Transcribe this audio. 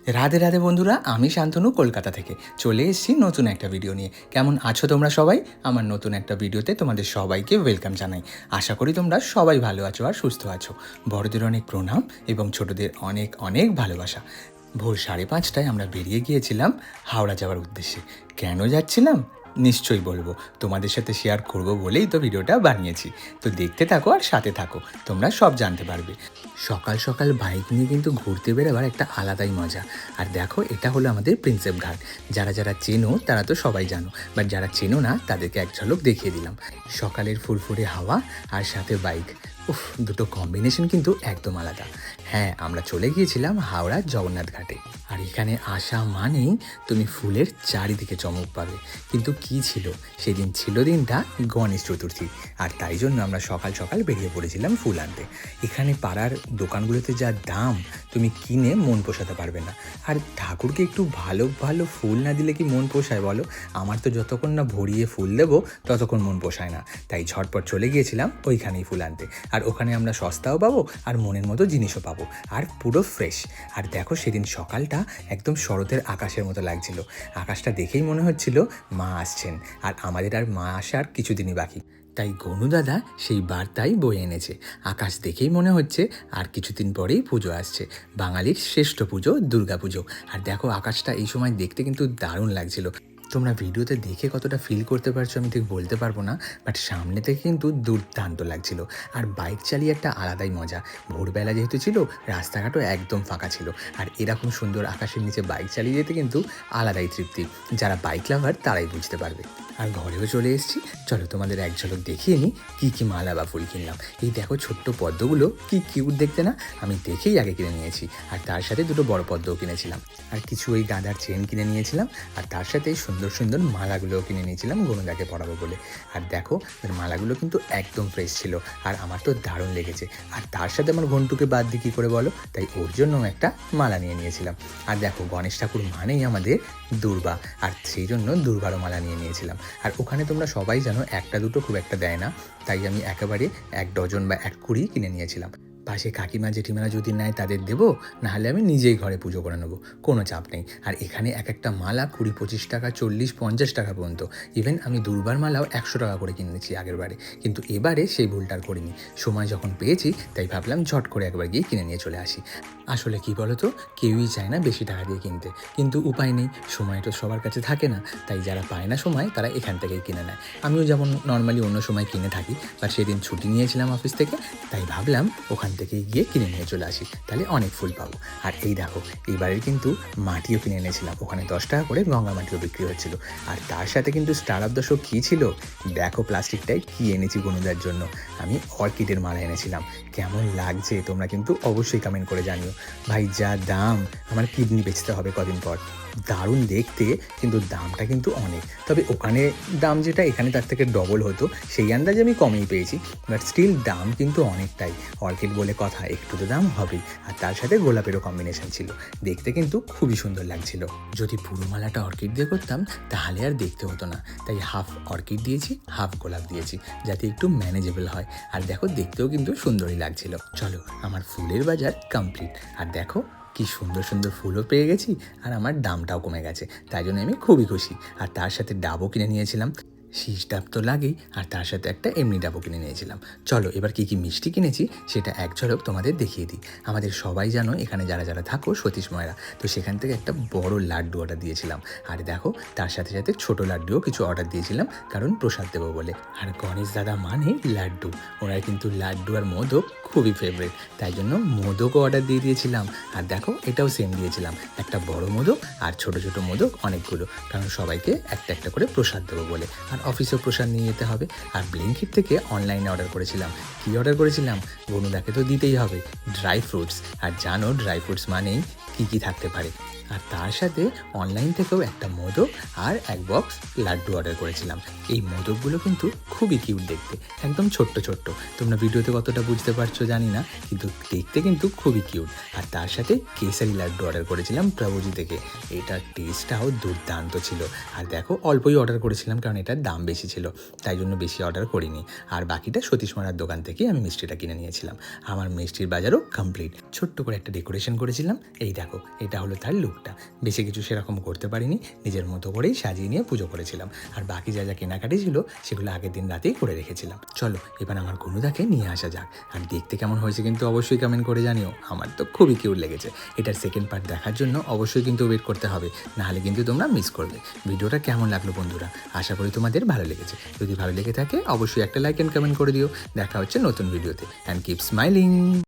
রাধে রাধে বন্ধুরা, আমি শান্তনু কলকাতা থেকে চলে এসেছি নতুন একটা ভিডিও নিয়ে। কেমন আছো তোমরা সবাই? আমার নতুন একটা ভিডিওতে তোমাদের সবাইকে ওয়েলকাম জানাই। আশা করি তোমরা সবাই ভালো আছো আর সুস্থ আছো। বড়দের অনেক প্রণাম এবং ছোটদের অনেক অনেক ভালোবাসা। ভোর 5:30টায় আমরা বেরিয়ে গিয়েছিলাম হাওড়া যাওয়ার উদ্দেশ্যে। কেন যাচ্ছিলাম নিশ্চয়ই বলবো, তোমাদের সাথে শেয়ার করব বলেই তো ভিডিওটা বানিয়েছি। তো দেখতে থাকো আর সাথে থাকো, তোমরা সব জানতে পারবে। সকাল সকাল বাইক নিয়ে কিন্তু ঘুরতে বেরোবার একটা আলাদাই মজা। আর দেখো, এটা হলো আমাদের প্রিন্সেপ ঘাট। যারা যারা চেনো তারা তো সবাই জানো, বাট যারা চেনো না তাদেরকে এক ঝলক দেখিয়ে দিলাম। সকালের ফুরফুরে হাওয়া আর সাথে বাইক, উফ, দুটো কম্বিনেশন কিন্তু একদম আলাদা। হ্যাঁ, আমরা চলে গিয়েছিলাম হাওড়া জগন্নাথ ঘাটে। আর এখানে আসা মানেই তুমি ফুলের চারিদিকে চমক পাবে। কিন্তু কি ছিল সেদিন? ছিল দিনটা গণেশ চতুর্থী। আর তাই জন্য আমরা সকাল সকাল বেরিয়ে পড়েছিলাম ফুল আনতে। এখানে পাড়ার দোকানগুলোতে যা দাম, তুমি কিনে মন পোষাতে পারবে না। আর ঠাকুরকে একটু ভালো ভালো ফুল না দিলে কি মন পোষায় বলো? আমার তো যতক্ষণ না ভরিয়ে ফুল দেবো ততক্ষণ মন পোষায় না। তাই ঝটপট চলে গিয়েছিলাম ওইখানেই ফুল আনতে। আর ওখানে আমরা সস্তাও পাবো আর মনের মতো জিনিসও পাবো, আর পুরো ফ্রেশ। আর দেখো, সেদিন সকালটা একদম শরতের আকাশের মতো লাগছিল। আকাশটা দেখেই মনে হচ্ছিল মা আসছেন, আর আমাদের আর মা আসার কিছুদিনই বাকি। তাই গনু দাদা সেই বার্তাই বয়ে এনেছে। আকাশ দেখেই মনে হচ্ছে আর কিছুদিন পরেই পুজো আসছে, বাঙালির শ্রেষ্ঠ পুজো দুর্গা পুজো। আর দেখো, আকাশটা এই সময় দেখতে কিন্তু দারুণ লাগছিল। তোমরা ভিডিওতে দেখে কতটা ফিল করতে পারছো আমি ঠিক বলতে পারবো না, বাট সামনে থেকে কিন্তু দুর্দান্ত লাগছিল। আর বাইক চালিয়ে একটা আলাদাই মজা। ভোরবেলা যেহেতু ছিল, রাস্তাঘাটও একদম ফাঁকা ছিল। আর এরকম সুন্দর আকাশের নিচে বাইক চালিয়ে যেতে কিন্তু আলাদাই তৃপ্তি। যারা বাইক লাভার তারাই বুঝতে পারবে। আর ঘরেও চলে এসেছি, চলো তোমাদের এক ঝলক দেখিয়ে নিই কী কী মালা বা ফুল কিনলাম। এই দেখো, ছোট্ট পদ্মগুলো কি কিউট দেখতে না? আমি দেখেই আগে কিনে নিয়েছি। আর তার সাথে দুটো বড় পদ্মও কিনেছিলাম, আর কিছু ওই গাঁদার চেন কিনে নিয়েছিলাম। আর তার সাথে সুন্দর সুন্দর মালাগুলোও কিনে নিয়েছিলাম গনুদাকে পরাবো বলে। আর দেখো, মালাগুলো কিন্তু একদম ফ্রেশ ছিল, আর আমার তো দারুণ লেগেছে। আর তার সাথে আমার ঘন্টুকে বাদ দিয়ে কী করে বলো? তাই ওর জন্য একটা মালা নিয়ে নিয়েছিলাম। আর দেখো, গণেশ ঠাকুর মানেই আমাদের দুর্বা, আর সেই জন্য দুর্বারও মালা নিয়ে নিয়েছিলাম। আর ওখানে তোমরা সবাই জানো একটা দুটো খুব একটা দেয় না, তাই আমি একেবারে 1 ডজন বা 1 কুড়ি কিনে নিয়েছিলাম। পাশে কাকিমা জেঠিমারা যদি নেয় তাদের দেবো, নাহলে আমি নিজেই ঘরে পুজো করে নেবো, কোনো চাপ নেই। আর এখানে এক একটা মালা 20-25 টাকা, 40-50 টাকা পর্যন্ত। ইভেন আমি দুর্বার মালাও 100 টাকা করে কিনেছি আগের বারে, কিন্তু এবারে সেই ভুলটার করিনি। সময় যখন পেয়েছি তাই ভাবলাম ঝট করে একবার গিয়ে কিনে নিয়ে চলে আসি। আসলে কি বলো তো, কেউই চায় না বেশি টাকা দিয়ে কিনতে, কিন্তু উপায় নেই, সময় তো সবার কাছে থাকে না। তাই যারা পায় না সময়, তারা এখান থেকেই কিনে নেয়। আমিও যেমন নর্মালি অন্য সময় কিনে থাকি, বাট সেদিন ছুটি নিয়েছিলাম অফিস থেকে, তাই ভাবলাম ওখান থেকে গিয়ে কিনে নিয়ে চলে আসি, তাহলে অনেক ফুল পাবো। আর এই দেখো, এইবারের কিন্তু মাটিও কিনে এনেছিলাম। ওখানে 10 টাকা করে গঙ্গা মাটিও বিক্রি হচ্ছিল। আর তার সাথে কিন্তু স্টার অফ দ্য শো কী ছিল দেখো, প্লাস্টিকটায় কী এনেছি গনুদার জন্য। আমি অর্কিডের মালা এনেছিলাম। কেমন লাগছে তোমরা কিন্তু অবশ্যই কমেন্ট করে জানিও। ভাই, যা দাম, আমার কিডনি বেচতে হবে কদিন পর। দারুণ দেখতে, কিন্তু দামটা কিন্তু অনেক। তবে ওখানে দাম যেটা, এখানে তার থেকে ডবল হতো, সেই আন্দাজে আমি কমেই পেয়েছি। বাট স্টিল দাম কিন্তু অনেকটাই। অর্কিড বলে কথা, একটু তো দাম হবেই। আর তার সাথে গোলাপেরও কম্বিনেশন ছিল, দেখতে কিন্তু খুবই সুন্দর লাগছিল। যদি পুরো মালাটা অর্কিড দিয়ে করতাম তাহলে আর দেখতে হতো না, তাই হাফ অর্কিড দিয়েছি, হাফ গোলাপ দিয়েছি, যাতে একটু ম্যানেজেবল হয়। আর দেখো, দেখতেও কিন্তু সুন্দরই লাগছিল। চলো, আমার ফুলের বাজার কমপ্লিট। আর দেখো, কি সুন্দর সুন্দর ফুলও পেয়ে গেছি, আর আমার দামটাও কমে গেছে, তাই জন্য আমি খুবই খুশি। আর তার সাথে ডাবও কিনে নিয়েছিলাম। শীষ ডাব তো লাগেই, আর তার সাথে একটা এমনি ডাবও কিনে নিয়েছিলাম। চলো, এবার কী কী মিষ্টি কিনেছি সেটা এক ঝলক তোমাদের দেখিয়ে দিই। আমাদের সবাই জানো এখানে যারা যারা থাকো সতীশময়রা, তো সেখান থেকে একটা বড় লাড্ডু অর্ডার দিয়েছিলাম। আর দেখো, তার সাথে সাথে ছোটো লাড্ডুও কিছু অর্ডার দিয়েছিলাম, কারণ প্রসাদ দেবো বলে। আর গণেশ দাদা মানে লাড্ডু, ওনার কিন্তু লাড্ডু আর মোদক খুবই ফেভারিট, তাই জন্য মোদকও অর্ডার দিয়ে দিয়েছিলাম। আর দেখো, এটাও সেম দিয়েছিলাম, একটা বড় মোদক আর ছোটো ছোটো মোদক অনেকগুলো, কারণ সবাইকে একটা একটা করে প্রসাদ দেবো বলে। আর অফিসেও প্রসাদ নিয়ে যেতে হবে। আর ব্লিঙ্কিট থেকে অনলাইনে অর্ডার করেছিলাম। কী অর্ডার করেছিলাম? গনুদাকে তো দিতেই হবে ড্রাই ফ্রুটস, আর জানো ড্রাই ফ্রুটস মানেই কী কী থাকতে পারে। আর তার সাথে অনলাইন থেকেও একটা মোদক আর 1 বক্স লাড্ডু অর্ডার করেছিলাম। এই মোদকগুলো কিন্তু খুবই কিউট দেখতে, একদম ছোট্ট ছোট্ট। তোমরা ভিডিওতে কতটা বুঝতে পারছো জানি না, কিন্তু দেখতে কিন্তু খুবই কিউট। আর তার সাথে কেসারি লাড্ডু অর্ডার করেছিলাম প্রভুজি থেকে। এটার টেস্টটাও দুর্দান্ত ছিল। আর দেখো, অল্পই অর্ডার করেছিলাম, কারণ এটার দাম বেশি ছিল, তাই জন্য বেশি অর্ডার করিনি। আর বাকিটা সতীশ মারার দোকান থেকেই আমি মিষ্টিটা কিনে নিয়েছিলাম। আমার মিষ্টির বাজারও কমপ্লিট। ছোট্ট করে একটা ডেকোরেশন করেছিলাম, এই দেখো এটা হলো তার লুকটা। বেশি কিছু সেরকম করতে পারিনি, নিজের মতো করেই সাজিয়ে নিয়ে পুজো করেছিলাম। আর বাকি যা যা কেনাকাটি ছিল সেগুলো আগের দিন রাতেই করে রেখেছিলাম। চলো এবার আমার গনুদাকে নিয়ে আসা যাক। আর দেখতে কেমন হয়েছে কিন্তু অবশ্যই কমেন্ট করে জানিও। আমার তো খুবই কিউট লেগেছে। এটার সেকেন্ড পার্ট দেখার জন্য অবশ্যই কিন্তু ওয়েট করতে হবে, নাহলে কিন্তু তোমরা মিস করবে। ভিডিওটা কেমন লাগলো বন্ধুরা, আশা করি তোমাদের ভালো লেগেছে। যদি ভালো লেগে থাকে অবশ্যই একটা লাইক অ্যান্ড কমেন্ট করে দিও। দেখা হচ্ছে নতুন ভিডিওতে। And keep smiling.